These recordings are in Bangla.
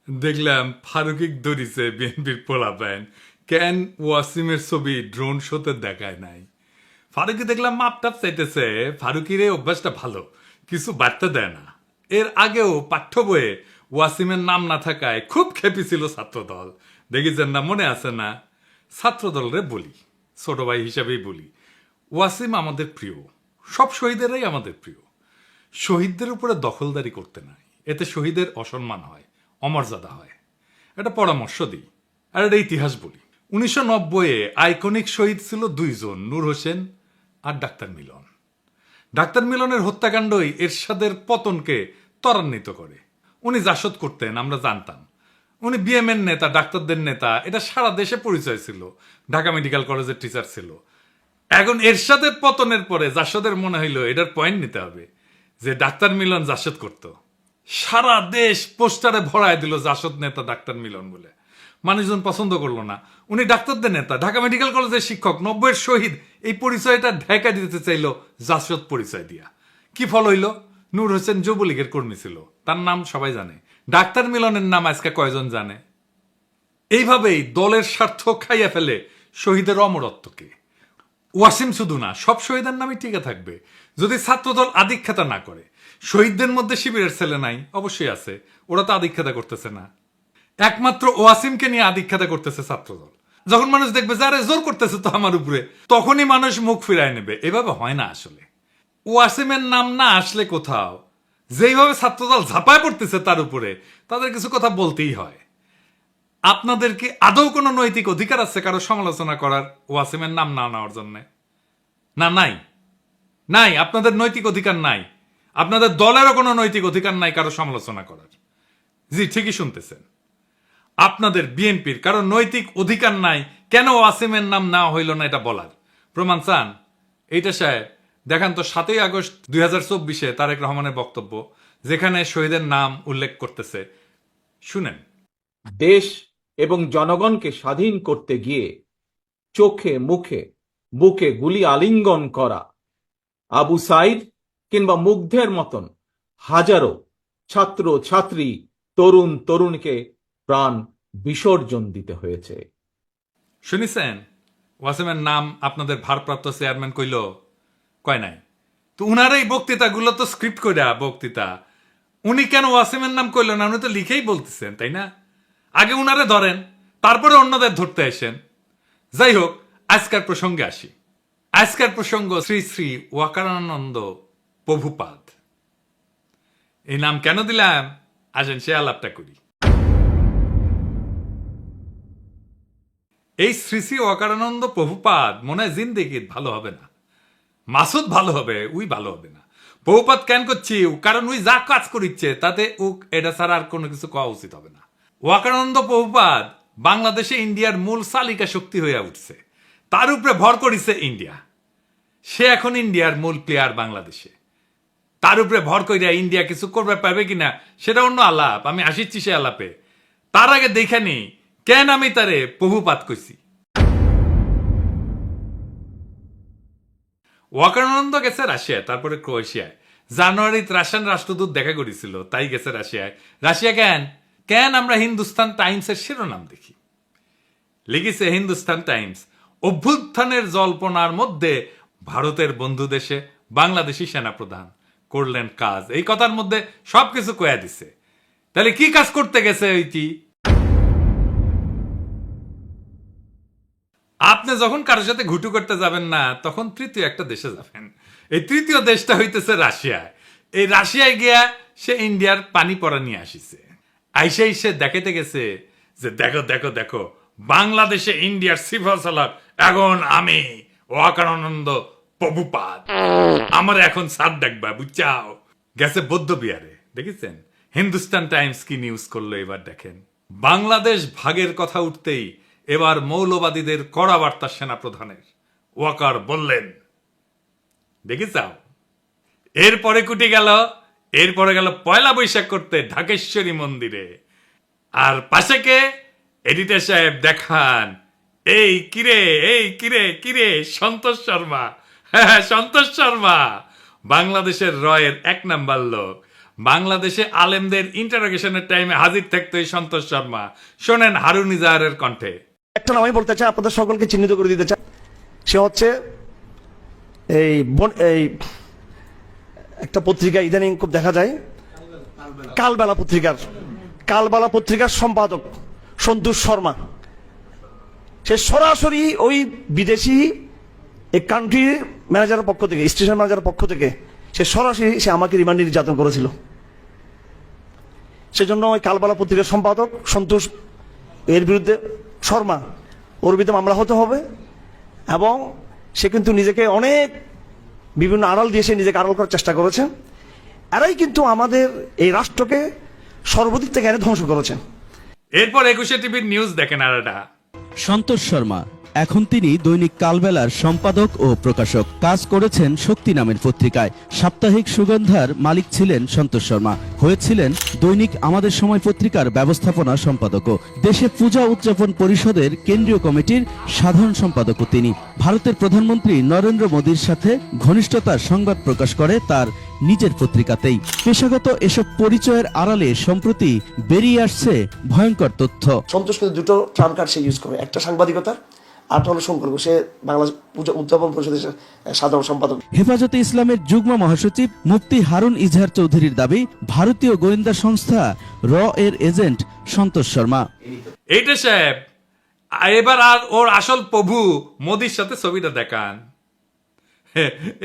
দেখলাম ফারুকিক ধরিছে বিএনপির পোলাপাইন, কেন ওয়াসিমের ছবি ড্রোন শোতে দেখায় নাই। ফারুকি দেখলাম মাপটাপ চাইতেছে। ফারুকির এই অভ্যাসটা ভালো, কিছু বার্তা দেয় না। এর আগেও পাঠ্য বইয়ে ওয়াসিমের নাম না থাকায় খুব খেপেছিল ছাত্রদল। দেখেছেন না, মনে আছে না? ছাত্রদলরে বলি, ছোট ভাই হিসাবেই বলি, ওয়াসিম আমাদের প্রিয়, সব শহীদেরাই আমাদের প্রিয়। শহীদদের উপরে দখলদারি করতে নাই, এতে শহীদের অসম্মান হয়, অমর্যাদা হয়। একটা পরামর্শ দিই আর একটা ইতিহাস বলি। 1990-এ আইকনিক শহীদ ছিল দুইজন, নূর হোসেন আর ডাক্তার মিলন। ডাক্তার মিলনের হত্যাকাণ্ডই এরশাদের পতনকে ত্বরান্বিত করে। উনি জাসদ করতেন, আমরা জানতাম। উনি বিএমএর নেতা, ডাক্তারদের নেতা, এটা সারা দেশে পরিচয় ছিল। ঢাকা মেডিকেল কলেজের টিচার ছিল। এখন এরশাদের পতনের পরে জাসদের মনে হইল এটার পয়েন্ট নিতে হবে যে ডাক্তার মিলন জাসদ করত। সারা দেশ পোস্টারে ভরায় দিল জাসদ নেতা ডাক্তার মিলন বলে। মানুষজন পছন্দ করলো না। উনি ডাক্তারদের নেতা, ঢাকা মেডিকেল কলেজের শিক্ষক, 90-এর শহীদ, এই পরিচয়টা ঢাকা দিতে চাইল জাসদ পরিচয় দিয়া। কি ফল হইল? নূর হোসেন যুবলীগের কর্মী ছিল, তার নাম সবাই জানে। ডাক্তার মিলনের নাম আজকে কয়জন জানে? এইভাবেই দলের স্বার্থ খাইয়া ফেলে শহীদের অমরত্বকে। ওয়াসিম শুধু না, সব শহীদের নামই টিকে থাকবে যদি ছাত্রদল আধিক্ষেতা না করে। শহীদদের মধ্যে শিবিরের ছেলে নাই? অবশ্যই আছে, ওরা তো আধিক্ষেতা করতেছে না। একমাত্র ওয়াসিমকে নিয়ে আধিক্ষেতা করতেছে ছাত্রদল। যখন মানুষ দেখবে যে আরে জোর করতেছে তো আমার উপরে, তখনই মানুষ মুখ ফিরায় নেবে। এভাবে হয় না আসলে। ওয়াসিমের নাম না আসলে কোথাও যেইভাবে ছাত্রদল ঝাঁপায় পড়তেছে তার উপরে, তাদের কিছু কথা বলতেই হয়। আপনাদের কি আদৌ কোনো নৈতিক অধিকার আছে কারো সমালোচনা করার ওয়াসিমের নাম না নেওয়ার জন্য? না, নাই। নাই, আপনাদের নৈতিক অধিকার নাই। আপনাদের দলেরও কোনো নৈতিক অধিকার নাই কারো সমালোচনা করার। জি, ঠিকই শুনতেছেন। আপনাদের বিএনপির কারো নৈতিক অধিকার নাই কেন ওয়াসিমের নাম নেওয়া হইল না এটা বলার। প্রমাণ চান? এইটা সাহেব দেখান তো 7ই আগস্ট 2024-এ তারেক রহমানের বক্তব্য, যেখানে শহীদের নাম উল্লেখ করতেছে। শুনেন। দেশ এবং জনগণকে স্বাধীন করতে গিয়ে চোখে মুখে বুকে গুলি আলিঙ্গন করা আবু সাইদ কিংবা মুগ্ধের মতন হাজারো ছাত্র ছাত্রী তরুণ তরুণীকে প্রাণ বিসর্জন দিতে হয়েছে। শুনিছেন? ওয়াসিমের নাম আপনাদের ভারপ্রাপ্ত চেয়ারম্যান কইল? কয় নাই তো। উনার এই বক্তৃতাগুলো তো স্ক্রিপ্ট কইরা বক্তৃতা। উনি কেন ওয়াসিমের নাম কইল না? উনি তো লিখেই বলতেছেন, তাই না? আগে উনারে ধরেন, তারপরে অন্যদের ধরতে আসেন। যাই হোক, আজকের প্রসঙ্গে আসি। আজকের প্রসঙ্গ শ্রী শ্রী ওয়াকারানন্দ প্রভুপাদ। এই নাম কেন দিলাম আসেন সে আলাপটা করি। এই শ্রী শ্রী ওয়াকারানন্দ প্রভুপাদ মনে হয় জিন্দেগির ভালো হবে না। মাসুদ ভালো হবে, উই ভালো হবে না। প্রভুপাদ কেন করছি? কারণ উই যা কাজ করিচ্ছে তাতে এটা ছাড়া আর কোনো কিছু কওয়া উচিত হবে না। ওয়াকারানন্দ প্রভুপাদ বাংলাদেশে ইন্ডিয়ার মূল চালিকা শক্তি হয়ে উঠছে। তার উপরে ভর করিছে ইন্ডিয়া। সে এখন ইন্ডিয়ার মূল প্লেয়ার বাংলাদেশে। তার উপরে ভর করিয়া ইন্ডিয়া কিছু করবে পারবে কিনা সেটা অন্য আলাপ, আমি আসিচ্ছি সে আলাপে। তার আগে দেখে নি কেন আমি তারে প্রভুপাত কইছি। ওয়াকারানন্দ গেছে রাশিয়ায়, তারপরে ক্রোয়েশিয়ায়। জানুয়ারিতে রাশিয়ান রাষ্ট্রদূত দেখা করেছিল, তাই গেছে রাশিয়ায়। রাশিয়া কেন? কেন আমরা হিন্দুস্তান টাইমসের শিরোনাম দেখি, লিখেছে হিন্দুস্তান টাইমস, অভ্যুত্থানের জল্পনার মধ্যে ভারতের বন্ধু দেশে বাংলাদেশি সেনাপ্রধান করলেন কাজ। এই কথার মধ্যে সবকিছু কয়া দিছে। তাহলে কি কাজ করতে গেছে ওইটি? আপনি যখন কারোর সাথে ঘুটু করতে যাবেন না, তখন তৃতীয় একটা দেশে যাবেন। এই তৃতীয় দেশটা হইতেছে রাশিয়ায়। এই রাশিয়ায় গিয়া সে ইন্ডিয়ার পানি পড়া নিয়ে আসিছে। আইসাই সে দেখাতে গেছে যে দেখো দেখো দেখো, বাংলাদেশে ইন্ডিয়ার সিফা সালার এখন আমি ওয়াকারানন্দ প্রভুপাদ, আমার এখন সাদ ডাকবা, বুঝছাও। গেছে বৌদ্ধ বিহারে, দেখেছেন? হিন্দুস্তান টাইমস কি নিউজ করলো এবার দেখেন। বাংলাদেশ ভাগের কথা উঠতেই এবার মৌলবাদীদের কড়া বার্তা সেনা প্রধানের। ওয়াকার বললেন, দেখেছাও। এরপরে কুটি গেল, এরপরে গেল পয়লা বৈশাখ করতে ঢাকেশ্বরী মন্দিরে। আর পাশে কে? এডিটর সাহেব দেখান। এই কিরে, এই কিরে কিরে, সন্তোষ শর্মা। হ্যাঁ, সন্তোষ শর্মা বাংলাদেশের রয়ের 1 নাম্বার লোক। বাংলাদেশে আলেমদের ইন্টারোগেশনের টাইমে হাজির থাকতো এই সন্তোষ শর্মা। শোনেন হারুন ইজাহারের কণ্ঠে। একটা নাম আমি বলতে চাই, আপনাদের সকলকে চিহ্নিত করে দিতে চাই। সে হচ্ছে এই একটা পত্রিকা ইদানিং খুব দেখা যায়, কালবেলা পত্রিকার সম্পাদক সন্তোষ শর্মা। সে সরাসরি ওই বিদেশি এই কান্ট্রির ম্যানেজারের পক্ষ থেকে, স্টেশন ম্যানেজারের পক্ষ থেকে সে সরাসরি আমাকে রিমান্ডে নির্যাতন করেছিল। সেজন্য ওই কালবেলা পত্রিকার সম্পাদক সন্তোষ এর বিরুদ্ধে শর্মা, ওর বিরুদ্ধে মামলা হতে হবে। এবং সে কিন্তু নিজেকে অনেক বিভিন্ন আড়াল দিয়ে সে নিজেকে আড়াল করার চেষ্টা করেছে। এরাই কিন্তু আমাদের এই রাষ্ট্রকে সর্বদিক থেকে এনে ধ্বংস করেছেন। এরপর 21 টিভির নিউজ দেখেন আর এটা। সন্তোষ শর্মা এখন তিনি দৈনিক কালবেলার সম্পাদক ও প্রকাশক। কাজ করেছেন শক্তি নামের পত্রিকায়। সাপ্তাহিক সুগন্ধার মালিক ছিলেন সন্তোষ শর্মা। হয়েছিলেন দৈনিক আমাদের সময় পত্রিকার ব্যবস্থাপনা সম্পাদকও। দেশে পূজা উদযাপন পরিষদের কেন্দ্রীয় কমিটির সাধারণ সম্পাদকও তিনি। ভারতের প্রধানমন্ত্রী নরেন্দ্র মোদীর সাথে ঘনিষ্ঠতার সংবাদ প্রকাশ করে তার নিজের পত্রিকাতেই। পেশাগত এসব পরিচয়ের আড়ালে সম্প্রতি বেরিয়ে আসছে ভয়ঙ্কর তথ্য। সন্তোষ কিন্তু দুটো ট্রাম্প কার্ড সে ইউজ করে, একটা সাংবাদিকতার, আরটা হলো সম্পর্ক। সে বাংলাদেশ পূজা উদযাপন পরিষদের সাধারণ সম্পাদক। হেফাজতে ইসলামের যুগ্ম মহাসচিব মুফতি হারুন ইজহার চৌধুরীর দাবি, ভারতীয় গোয়েন্দা সংস্থা র এর এজেন্ট সন্তোষ শর্মা। এইটা সাহেব, এবার আর ওর আসল প্রভু মোদির সাথে ছবিটা দেখান।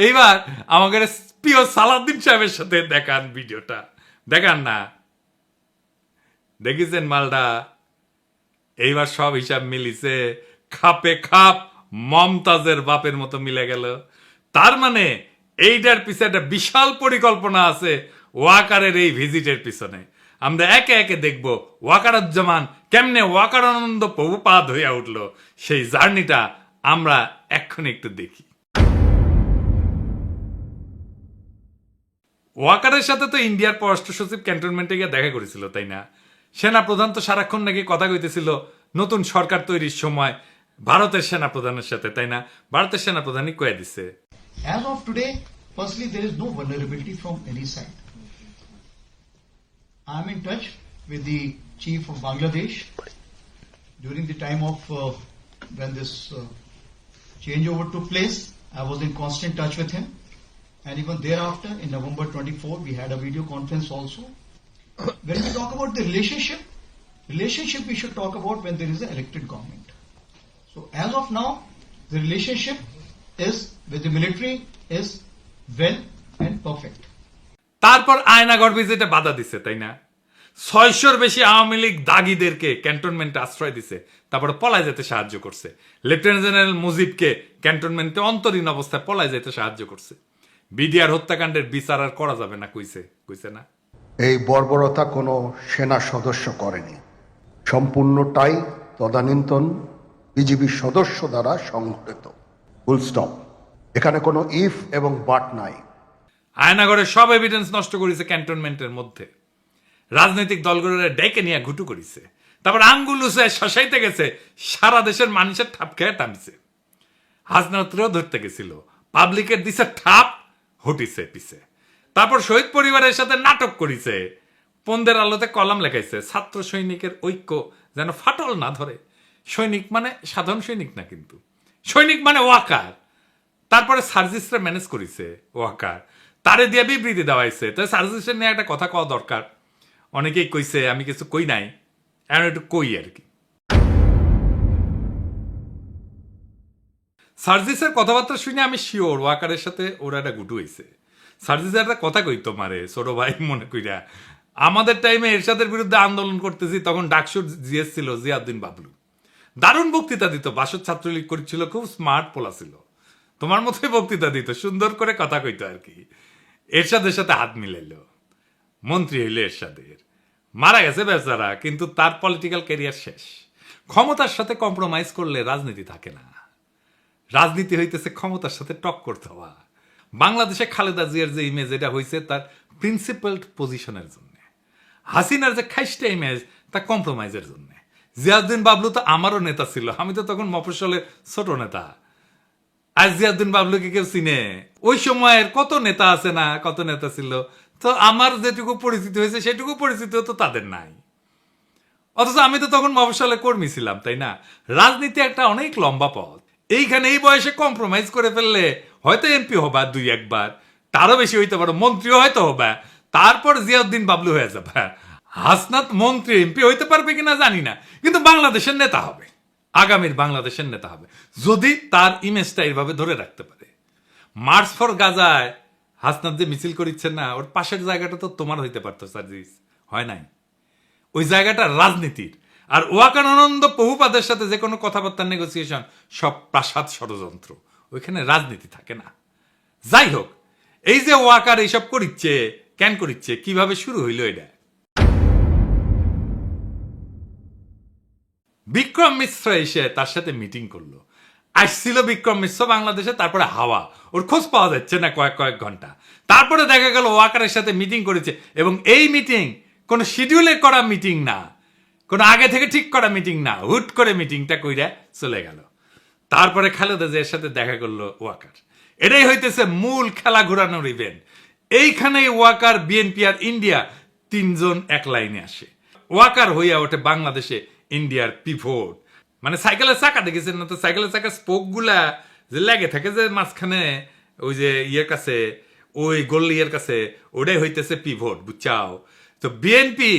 এইবার আমাদের প্রিয় সালাউদ্দিন সাহেবের সাথে দেখান, ভিডিওটা দেখান না। দেখিছেন মালটা? এইবার সব হিসাব মিলিছে, খাপে খাপ মমতাজের বাপের মতো মিলে গেল। তার মানে এইটার পিছনে একটা বিশাল পরিকল্পনা আছে ওয়াকারের এই ভিজিটের পিছনে। আমরা একে একে দেখব ওয়াকারুজ্জামান কেমনে ওয়াকারানন্দ প্রভুপাদ হইয়া উঠল, সেই জার্নিটা আমরা এক্ষুনি একটু দেখি। ওয়াকারের সাথে তো ইন্ডিয়ার পররাষ্ট্র সচিব ক্যান্টনমেন্টে গিয়ে দেখা করেছিল, তাই না? সেনা প্রধান তো সারাক্ষণ নাকি কথা কইতেছিল নতুন সরকার তৈরির সময় ভারতের সেনা প্রধানের সাথে, তাই না? ভারতের সেনা প্রধানই কয়ে দিছে। As of today, firstly, there is no vulnerability from any side. I am in touch with the chief of Bangladesh during the time of when this changeover took place. I was in constant touch with him, and even thereafter, in November 24, we had a video conference also. When we talk about the relationship we should talk about when there is an elected government. So as of now, the relationship is with the military is well and perfect. তারপর আয়নাগড় ভিজিটে বাধা দিছে, তাই না? 600-র বেশি আওয়ামী লীগ দাগিদেরকে ক্যান্টনমেন্টে আশ্রয় দিছে, তারপরে পলায় যেতে সাহায্য করছে। লেফটেন্যান্ট জেনারেল মুজিবকে ক্যান্টনমেন্টে অন্তরীণ অবস্থায় পলায় যেতে সাহায্য করছে। বিডিআর হত্যাকাণ্ডের বিচার আর করা যাবে না কইছে না? এই বর্বরতা কোনো সেনা সদস্য করেনি, সম্পূর্ণটাই তদানীন্তন বিজিবি সদস্য দ্বারা সংঘটিত। Full stop. এখানে কোনো ইফ এবং বাট নাই। আয়নাগড়ের সব এভিডেন্স নষ্ট করেছে ক্যান্টনমেন্টের মধ্যে। রাজনৈতিক দলগুলোরে ডেকে নিয়ে ঘুটু করেছে, তারপর আঙ্গুলুসে শশাইতে গেছে, সারা দেশের মানুষের ঠাপ খেয়ে টানছে। হাসনাতরেও ধরতে গেছিল, পাবলিকের দিছে ঠাপ, হটিছে পিছে। তারপর শহীদ পরিবারের সাথে নাটক করিছে, পন্দের আলোতে কলাম লেখাইছে, ছাত্র সৈনিকের ঐক্য যেন ফাটল না ধরে। সৈনিক মানে সাধারণ সৈনিক না, কিন্তু সৈনিক মানে ওয়াকার। তারপরে সার্জিসরা ম্যানেজ করেছে ওয়াকার, তারে দিয়ে বিবৃতি দেওয়াইছে। তো সার্জিসের নিয়ে একটা কথা কওয়া দরকার। অনেকেই কইছে আমি কিছু কই নাই, এখন একটু কই আর কি। সার্জিসের কথাবার্তা শুনে আমি শিওর ওয়াকারের সাথে ওরা একটা গুটু হয়েছে। সার্জিসের একটা কথা কই তোমারে ছোট ভাই মনে কইরা, আমাদের টাইমে এরশাদের বিরুদ্ধে আন্দোলন করতেছি, তখন ডাকসুর জিএস ছিল জিয়াউদ্দিন বাবলু। দারুণ বক্তৃতা দিত, বাসদ ছাত্রলীগ করেছিল, খুব স্মার্ট পোলা ছিল, তোমার মতোই বক্তৃতা দিত, সুন্দর করে কথা কইতো আর কি। এরশাদের সাথে হাত মিলাইল, মন্ত্রী হইল এরশাদের, মারা গেছে বেচারা, কিন্তু তার পলিটিক্যাল ক্যারিয়ার শেষ। ক্ষমতার সাথে কম্প্রোমাইজ করলে রাজনীতি থাকে না, রাজনীতি হইতেছে ক্ষমতার সাথে টক্কর দেওয়া। বাংলাদেশে খালেদা জিয়ার যে ইমেজ, এটা হয়েছে তার প্রিন্সিপালড পজিশনের জন্য। হাসিনার যে খাইস্টা ইমেজ, তা কম্প্রোমাইজের জন্য। জিয়াউদ্দিন বাবলু তো আমারও নেতা ছিল, আমি তো তখন মফস্বলের ছোট নেতা। আর জিয়াউদ্দিন বাবলুকে কেউ চিনে? ওই সময়ের কত নেতা আছে না, কত নেতা ছিল, তো আমার যেটুকু পরিচিতি হয়েছে সেটুকু পরিচিতিও তো তাদের নাই। অথচ আমি তো তখন মফস্বলে কর্মী ছিলাম, তাই না? রাজনীতি একটা অনেক লম্বা পথ। এইখানে এই বয়সে কম্প্রোমাইজ করে ফেললে হয়তো এমপি হবা 2-1 বার, তারও বেশি হইতে পারো, মন্ত্রীও হয়তো হবা, তারপর জিয়াউদ্দিন বাবলু হয়ে যাবে। হাসনাত মন্ত্রী এমপি হইতে পারবে কিনা জানি না, কিন্তু বাংলাদেশের নেতা হবে, আগামীর বাংলাদেশের নেতা হবে, যদি তার ইমেজটা এইভাবে ধরে রাখতে পারে। মার্চ ফর গাজায় হাসনাত যে মিছিল করিচ্ছেন না, ওর পাশের জায়গাটা তো তোমার হইতে পারতো সার্জিস, হয় নাই? ওই জায়গাটা রাজনীতির। আর ওয়াকার আনন্দ বহুপাদের সাথে যে কোনো কথাবার্তার নেগোসিয়েশন সব প্রাসাদ ষড়যন্ত্র, ওইখানে রাজনীতি থাকে না। যাই হোক, এই যে ওয়াকার এইসব করিচ্ছে, কেন করিচ্ছে, কিভাবে শুরু হইল এটা? বিক্রম মিশ্র এসে তার সাথে মিটিং করলো। আসছিল বিক্রম মিশ্র বাংলাদেশে, তারপরে হাওয়া, ওর খোঁজ পাওয়া যাচ্ছে না কয়েক ঘন্টা। তারপরে দেখা গেল ওয়াকারের সাথে মিটিং করেছে, এবং এই মিটিং কোনো শিডিউলে করা মিটিং না, কোনো আগে থেকে ঠিক করা মিটিং না, হুট করে মিটিংটা কইরা চলে গেল। তারপরে খালেদা জিয়ার সাথে দেখা করলো ওয়াকার। এটাই হইতেছে মূল খেলা ঘোরানোর ইভেন্ট। এইখানেই ওয়াকার, বিএনপি আর ইন্ডিয়া তিনজন এক লাইনে আসে। ওয়াকার হইয়া ওঠে বাংলাদেশে ইন্ডিয়ার পিভট। মানে সাইকেলের চাকা দেখেছেন না? তো সাইকেলের চাকার স্পোক গুলা যে লেগে থাকে যে মাঝখানে, ওই যে ইয়ের কাছে, ওই গোল্লিয়ের কাছে, ওটাই হইতেছে পিভট, বুঝছাও? তো বিএনপি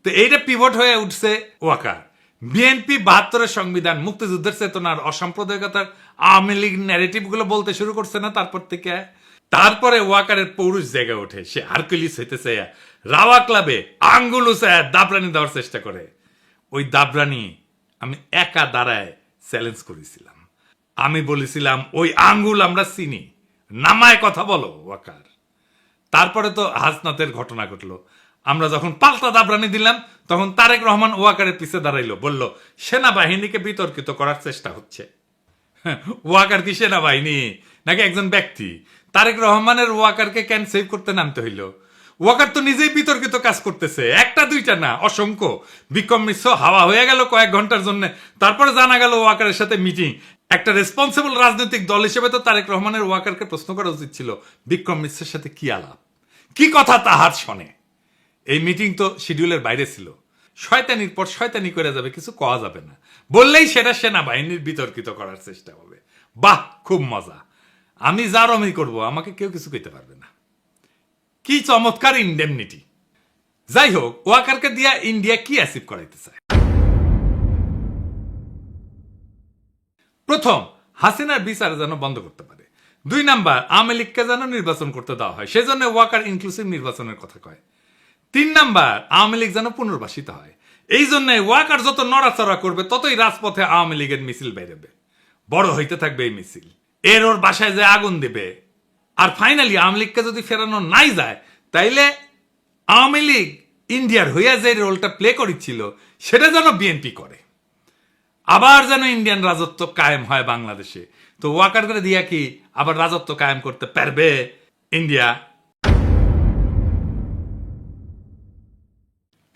তো এইটা পিভট হয়ে উঠছে ওয়াকার। বিএনপি 72-এর সংবিধান, মুক্তিযুদ্ধের চেতনার, অসাম্প্রদায়িকতার, আওয়ামী লীগ ন্যারেটিভ গুলো বলতে শুরু করছে না তারপর থেকে। তারপরে ওয়াকারের পৌরুষ জায়গা ওঠে, সে হারকুলিস হইতেছে, রাওয়া ক্লাবে আঙ্গুল উঁচায় দাবরানি দেওয়ার চেষ্টা করে। ওই দাবরানি আমি একা দাঁড়ায় চ্যালেঞ্জ করেছিলাম। আমি বলেছিলাম, ওই আঙ্গুল আমরা চিনি, নামায় কথা বলো ওয়াকার। তারপরে তো হাসনাতের ঘটনা ঘটলো। আমরা যখন পাল্টা দাবরানি দিলাম, তখন তারেক রহমান ওয়াকারের পিছে দাঁড়াইলো, বলল সেনাবাহিনীকে বিতর্কিত করার চেষ্টা হচ্ছে। ওয়াকার কি সেনাবাহিনী নাকি একজন ব্যক্তি? তারেক রহমানের ওয়াকারকে কেন সেভ করতে নামতে হইল? ওয়াকার তো নিজেই বিতর্কিত কাজ করতেছে, একটা দুইটা না, অসংখ্য। বিক্রম মিশ্র হাওয়া হয়ে গেল কয়েক ঘন্টার জন্য, তারপরে জানা গেল ওয়াকারের সাথে মিটিং। একটা রেসপন্সিবল রাজনৈতিক দল হিসেবে তো তারেক রহমানের ওয়াকারকে প্রশ্ন করা উচিত ছিল, বিক্রম মিশ্রের সাথে কি আলাপ, কি কথা তাহার শোনে। এই মিটিং তো শিডিউলের বাইরে ছিল। শয়তানির পর শয়তানি করে যাবে, কিছু কওয়া যাবে না, বললেই সেটা সেনাবাহিনীর বিতর্কিত করার চেষ্টা হবে। বাহ, খুব মজা। আমি যার আমি করবো, আমাকে কেউ কিছু কইতে পারবে না। কি চমৎকার ইন্ডেমনিটি। যাই হোক, ওয়াকারকে দিয়া ইন্ডিয়া কি অ্যাচিভ করাইতে চায়? প্রথম, হাসিনার বিচার যেন বন্ধ করতে পারে। 2 নাম্বার, আওয়ামী লীগকে যেন নির্বাচন করতে দেওয়া হয়, সেজন্য ওয়াকার ইনক্লুসিভ নির্বাচনের কথা কয়। 3 নাম্বার, আওয়ামী লীগ যেন পুনর্বাসিত হয়। এই জন্য ওয়াকার যত নড়াচড়া করবে, ততই রাজপথে আওয়ামী লীগের মিছিল বেরোবে, বড় হইতে থাকবে এই মিছিল। এর ওর বাসায় যে আগুন দেবে। আর ফাইনালি আওয়ামী লীগকে যদি ফেরানো নাই যায়, তাইলে আওয়ামী লীগ ইন্ডিয়ার হইয়া যে রোলটা প্লে করেছিল, সেটা যেন বিএনপি করে, আবার যেন ইন্ডিয়ান রাজত্ব কায়েম হয় বাংলাদেশে। তো ওয়াকার করে দিয়া কি আবার রাজত্ব কায়েম করতে পারবে ইন্ডিয়া?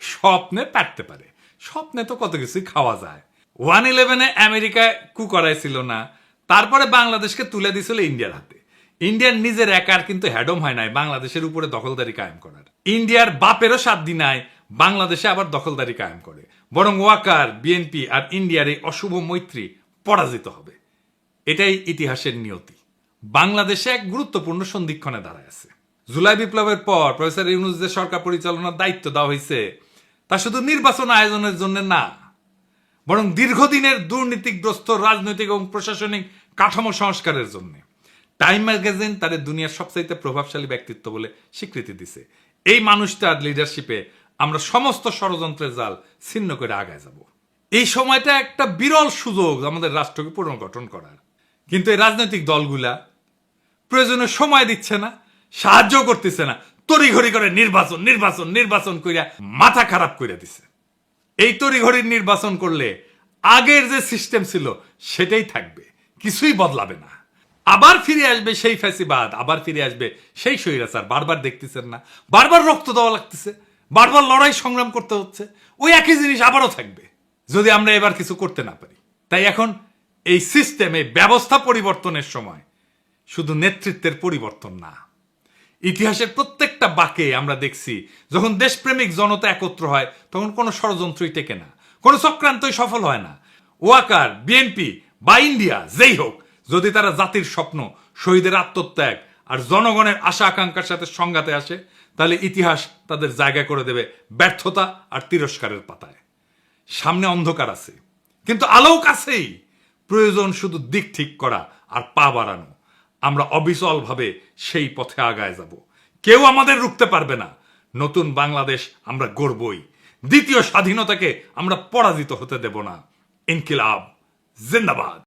স্বপ্নে পারতে পারে, স্বপ্নে তো কত কিছুই খাওয়া যায়। 1/11 আমেরিকায় কু করাইছিল না, তারপরে বাংলাদেশকে তুলে দিছিল ইন্ডিয়ার হাতে। ইন্ডিয়ার নিজের একার কিন্তু হ্যাডম হয় নাই বাংলাদেশের উপরে দখলদারি কায়েম করার। ইন্ডিয়ার বাপেরও সাধ্য নাই বাংলাদেশে আবার দখলদারি কায়েম করে, বরং ওয়াকার, বিএনপি আর ইন্ডিয়ার এই অশুভ মৈত্রী পরাজিত হবে। এটাই ইতিহাসের নিয়তি। বাংলাদেশে এক গুরুত্বপূর্ণ সন্ধিক্ষণে দাঁড়ায় আছে। জুলাই বিপ্লবের পর প্রফেসর ইউনূস যে সরকার পরিচালনার দায়িত্ব দেওয়া হয়েছে, তা শুধু নির্বাচন আয়োজনের জন্য না, বরং দীর্ঘদিনের দুর্নীতিগ্রস্ত রাজনৈতিক এবং প্রশাসনিক কাঠামো সংস্কারের জন্য। টাইম ম্যাগাজিন তাদের দুনিয়ার সবচাইতে প্রভাবশালী ব্যক্তিত্ব বলে স্বীকৃতি দিছে। এই মানুষটার লিডারশিপে আমরা সমস্ত ষড়যন্ত্রের জাল ছিন্ন করে আগায় যাব। এই সময়টা একটা বিরল সুযোগ আমাদের রাষ্ট্রকে পুনর্গঠন করার। কিন্তু এই রাজনৈতিক দলগুলা প্রয়োজনে সময় দিচ্ছে না, সাহায্য করতেছে না, তড়িঘড়ি করে নির্বাচন নির্বাচন নির্বাচন কইরা মাথা খারাপ করে দিছে। এই তড়িঘড়ির নির্বাচন করলে আগের যে সিস্টেম ছিল সেটাই থাকবে, কিছুই বদলাবে না। আবার ফিরে আসবে সেই ফ্যাসিবাদ, আবার ফিরে আসবে সেই স্বৈরাচার। বারবার দেখতেছেন না, বারবার রক্ত দেওয়া লাগতেছে, বারবার লড়াই সংগ্রাম করতে হচ্ছে, ওই একই জিনিস আবারও থাকবে যদি আমরা এবার কিছু করতে না পারি। তাই এখন এই সিস্টেমে ব্যবস্থা পরিবর্তনের সময়, শুধু নেতৃত্বের পরিবর্তন না, ইতিহাসের প্রত্যেকটা বাঁকে আমরা দেখছি যখন দেশপ্রেমিক জনতা একত্র হয় তখন কোনো ষড়যন্ত্রই টেকে না, কোনো চক্রান্তই সফল হয় না। ওয়াকার, বিএনপি বা ইন্ডিয়া যেই হোক, যদি তারা জাতির স্বপ্ন, শহীদের আত্মত্যাগ আর জনগণের আশা আকাঙ্ক্ষার সাথে সংঘাতে আসে, তাহলে ইতিহাস তাদের জায়গা করে দেবে ব্যর্থতা আর তিরস্কারের পাতায়। সামনে অন্ধকার আছে, কিন্তু আলোও কাছেই। প্রয়োজন শুধু দিক ঠিক করা আর পা বাড়ানো। আমরা অবিচলভাবে সেই পথে আগায় যাব। কেউ আমাদের রুখতে পারবে না। নতুন বাংলাদেশ আমরা গড়বই। দ্বিতীয় স্বাধীনতাকে আমরা পরাজিত হতে দেব না। ইনকিলাব জিন্দাবাদ।